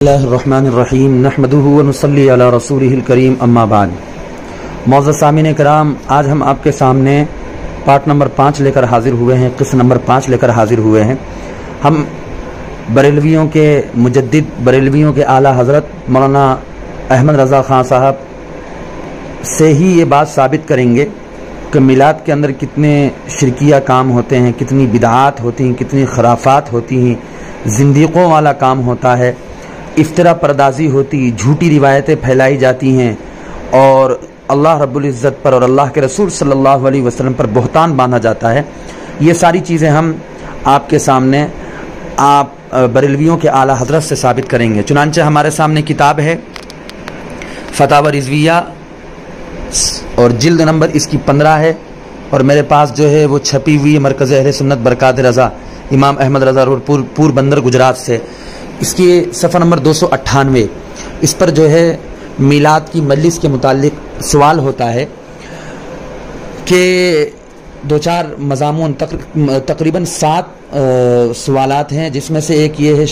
बिस्मिल्लाहिर्रहमानिर्रहीम नहमदुहु व नुसल्ली अला रसूलिहिल करीम अम्मा बाद। मौज़ूद सामीन कराम, आज हम आपके सामने पार्ट नंबर 5 लेकर हाजिर हुए हैं, किस्त नंबर 5 लेकर हाजिर हुए हैं। हम बरेलवियों के मुजद्दिद, बरेलवियों के आला हज़रत मौलाना अहमद रज़ा ख़ान साहब से ही ये बात साबित करेंगे कि मिलाद के अंदर कितने शिरकिया काम होते हैं, कितनी बिदआत होती हैं, कितनी खराफात होती हैं, ज़िंदीक़ों वाला काम होता है, इफ्तरा परदाजी होती, झूठी रिवायतें फैलाई जाती हैं और अल्लाह रब्बुल इज़्ज़त पर और अल्लाह के रसूल सल्लल्लाहु अलैहि वसल्लम पर बहतान बांधा जाता है। ये सारी चीज़ें हम आपके सामने आप बरेलवियों के आला हज़रत से साबित करेंगे। चुनांचे हमारे सामने किताब है फतावा रिज़विया और जिल्द नंबर इसकी 15 है और मेरे पास जो है वो छपी हुई मरकज़ अहले सुन्नत बरकात रज़ा इमाम अहमद रज़ा रोड पोरबंदर गुजरात से। इसकी सफ़ा नंबर 298। इस पर जो है मिलाद की मजलिस के मुतालिक सवाल होता है कि 2-4 मज़ामून तकरीबन 7 सवालात हैं, जिसमें से एक ये है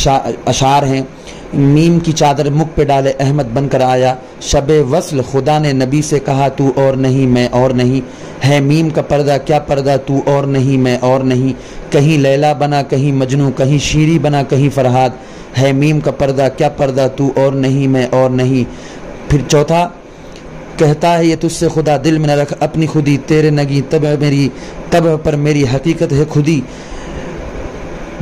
अशार हैं। मीम की चादर मुख पे डाले अहमद बनकर आया, शबे वस्ल खुदा ने नबी से कहा तू और नहीं मैं और नहीं, है मीम का पर्दा क्या पर्दा तू और नहीं मैं और नहीं, कहीं लैला बना कहीं मजनू कहीं शीरी बना कहीं फरहाद, है मीम का पर्दा क्या पर्दा तू और नहीं मैं और नहीं। फिर चौथा कहता है ये तुझसे खुदा दिल में न रख अपनी खुदी, तेरे नगी तब पर मेरी हकीकत है खुदी,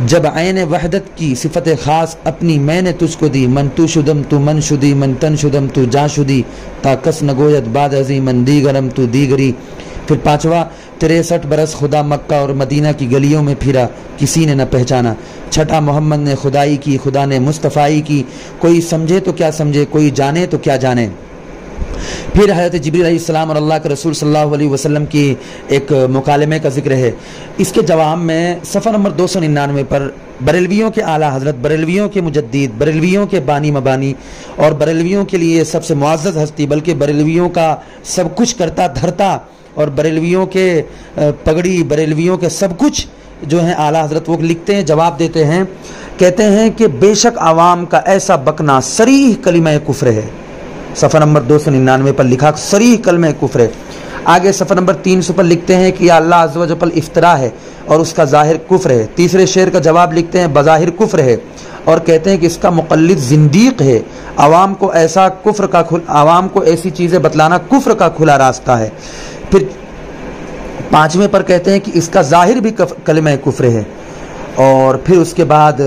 जब आयन वहदत की सिफत ख़ास अपनी मैंने तुझको दी, मन तू शुदम तू मन शुदी मन तन शुदम तू जा शुदी, ताकस नगोयत बाद अजी मन दीगरम तू दीगरी। फिर पाँचवा 63 बरस खुदा मक्का और मदीना की गलियों में फिरा किसी ने न पहचाना, छठा मोहम्मद ने खुदाई की खुदा ने मुस्तफ़ाई की, कोई समझे तो क्या समझे कोई जाने तो क्या जाने। फिर हज़रत जिब्रील अलैहिस्सलाम और अल्लाह के रसूल सल्लल्लाहु अलैहि वसल्लम की एक मुकालमे का जिक्र है। इसके जवाब में सफ़ा नंबर 299 पर बरेलवियों के आला हज़रत, बरेलवियों के मुजद्दिद, बरेलवियों के बानी मबानी और बरेलवियों के लिए सबसे मुअज़्ज़ज़ हस्ती, बल्कि बरेलवियों का सब कुछ करता धरता और बरेलवियों के पगड़ी, बरेलवियों के सब कुछ जो हैं आला हज़रत, वो लिखते हैं, जवाब देते हैं, कहते हैं कि बेशक आवाम का ऐसा बकना सरीह कलिमा कुफ्र है। सफ़ा नंबर 299 पर लिखा सरीह कलमे कुफ्र है। आगे सफ़ा नंबर 300 पर लिखते हैं कि अल्लाह अज़्ज़ व जल इफ्तरा है और उसका ज़ाहिर कुफ्र है। तीसरे शेर का जवाब लिखते हैं बज़ाहिर कुफ्र है और कहते हैं कि इसका मुक़ल्लिद ज़िंदीक़ है। आवाम को ऐसा कुफ्र का आवाम को ऐसी चीज़ें बतलाना कुफ्र का खुला रास्ता है। फिर 5वें पर कहते हैं कि इसका ज़ाहिर भी कलमे कुफ्र है। और फिर उसके बाद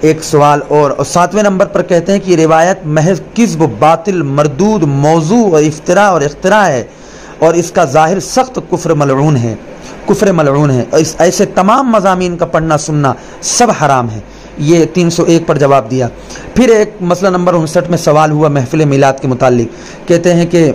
एक सवाल और 7वें नंबर पर कहते हैं कि रिवायत महज किज़्ब, बातिल, मरदूद, मौजू और इफ्तरा और इख्तरा है और इसका ज़ाहिर सख्त कुफ्र मलऊन है, कुफ्र मलऊन है। ऐसे तमाम मज़ामीन का पढ़ना सुनना सब हराम है। ये 301 पर जवाब दिया। फिर एक मसला नंबर 59 में सवाल हुआ महफिल मिलाद के मुतालिक। कहते हैं कि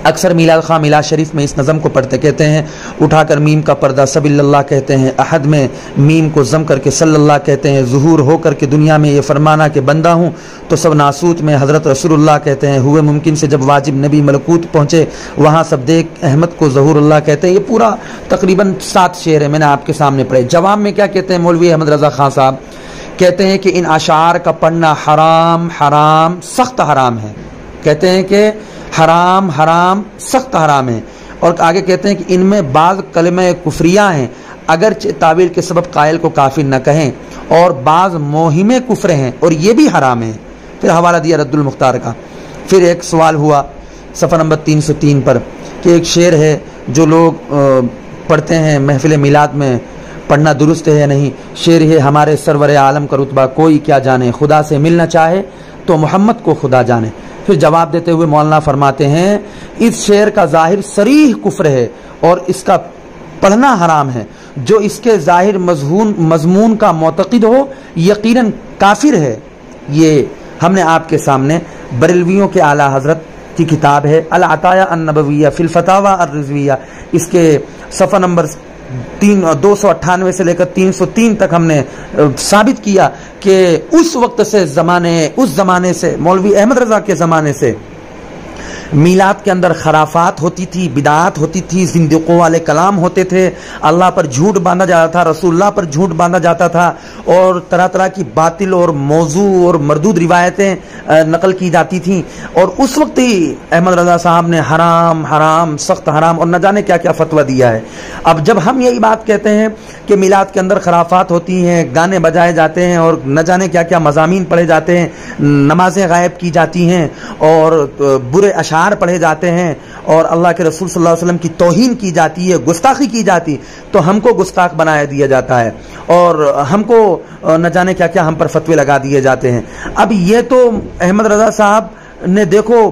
अक्सर मिलाद खां मिलाद शरीफ में इस नज़म को पढ़ते, कहते हैं उठाकर मीम का पर्दा सबिल्लल्लाह कहते हैं, अहद में मीम को जम करके सल्लल्लाह कहते हैं, ज़ुहूर हो करके दुनिया में ये फरमाना कि बंदा हूँ तो सब नासूत में हज़रत रसूलुल्लाह कहते हैं, हुए मुमकिन से जब वाजिब नबी मलकूत पहुँचे वहाँ सब देख अहमद को ज़हूरुल्लाह कहते हैं। ये पूरा तकरीबन 7 शेर है, मैंने आपके सामने पढ़े। जवाब में क्या कहते हैं मौलवी अहमद रज़ा ख़ान साहब, कहते हैं कि इन अशार का पढ़ना हराम हराम सख्त हराम है। कहते हैं कि हराम हराम सख्त हराम है। और आगे कहते हैं कि इनमें बाज़ कलमे कुफ्रिया हैं, अगर तावील के सबब कायल को काफिर न कहें, और बाज़ मोहिमे कुफ्र हैं और ये भी हराम है। फिर हवाला दिया रद्दुल मुख्तार का। फिर एक सवाल हुआ सफ़ा नंबर 303 पर कि एक शेर है जो लोग पढ़ते हैं महफिल मिलाद में, पढ़ना दुरुस्त है या नहीं। शेर है हमारे सरवर आलम का रुतबा कोई क्या जाने, खुदा से मिलना चाहे तो मोहम्मद को खुदा जाने। फिर जवाब देते हुए मौलाना फरमाते हैं इस शेर का ज़ाहिर सरीह कुफ्र है और इसका पढ़ना हराम है। जो इसके ज़ाहिर मज़मून का मुतक़िद हो यकीनन काफिर है। ये हमने आपके सामने बरेलवियों के आला हज़रत की किताब है अल अताया अन नबविया फिल फतावा अर रिज़विया, इसके सफ़ा नंबर 298 से लेकर 303 तक हमने साबित किया कि उस वक्त से उस ज़माने से मौलवी अहमद रज़ा के ज़माने से मीलाद के अंदर खराफात होती थी, बिदात होती थी, जिंदकों वाले कलाम होते थे, अल्लाह पर झूठ बांधा जाता था, रसूलुल्लाह पर झूठ बांधा जाता था, और तरह तरह की बातिल और मौजू और मरदूद रिवायतें नकल की जाती थीं। और उस वक्त ही अहमद रजा साहब ने हराम हराम, सख्त हराम और न जाने क्या क्या फतवा दिया है। अब जब हम यही बात कहते हैं कि मीलाद के अंदर खराफात होती हैं, गाने बजाए जाते हैं और न जाने क्या क्या मज़ामीन पढ़े जाते हैं, नमाजें गायब की जाती हैं और बुरे अशार पढ़े जाते हैं और अल्लाह के रसूल सल्लल्लाहु अलैहि वसल्लम की तौहीन की जाती है, गुस्ताखी की जाती, तो हमको गुस्ताख बनाया दिया जाता है और हमको न जाने क्या क्या हम पर फतवे लगा दिए जाते हैं। अब ये तो अहमद रजा साहब ने देखो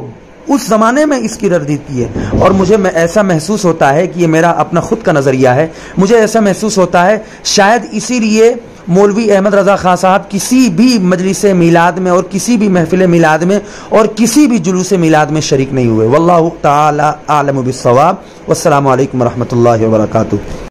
उस ज़माने में इसकी रद्दी की है, और मुझे ऐसा महसूस होता है कि ये मेरा अपना खुद का नज़रिया है, मुझे ऐसा महसूस होता है शायद इसीलिए मौलवी अहमद रजा खां साहब किसी भी मजलिस मिलाद में और किसी भी महफिल मिलाद में और किसी भी जुलूस मिलाद में शरीक नहीं हुए। वल्लाहु ताला आलम बिस्सवाब। वस्सलामु अलैकुम रहमतुल्लाहि व बरकातुहू।